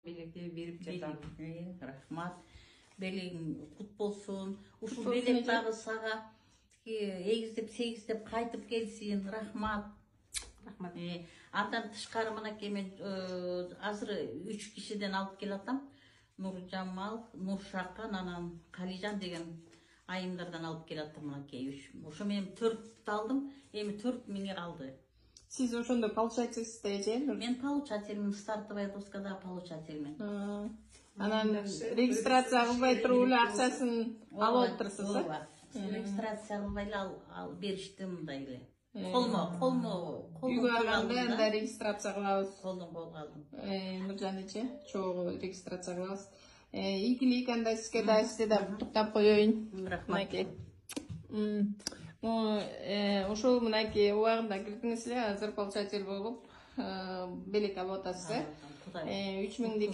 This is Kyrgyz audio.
Белекте берип жатам. Рахмат. Белегиң кут болсун. Ушул белек дагы сага эгиздеп сегиздеп кайтып келсин. Рахмат. Рахмат. Андан тышкары мынакей мен азыр 3 кишиден алып келатам. Нуржамал, Нуршакан, анан Калижан деген айымдардан алып келатам мынакей 3. Ошо мен 4 алдым. Эми 4 миңге калды. Сиз ошондо получательсизде же? Мен получательмин, стартовая доскада получательмин. Анан регистрация кылбай туруп эле акчасын алып отурсуз, э? Ооба. Регистрация кылбай эле ал беришти мындай эле. Колмо. Үйгө барганда анда регистрация кылабыз. Колдон колго алдым. Нуржан эже, чогуу регистрация кылабыз. Ийгилик анда сизге да сизди да куттуктап коеюн. Рахмат. Ошол мынакей убагында кирдиңиз эле, азыр получатель болуп белек алып атасыз, э? 3 миңдик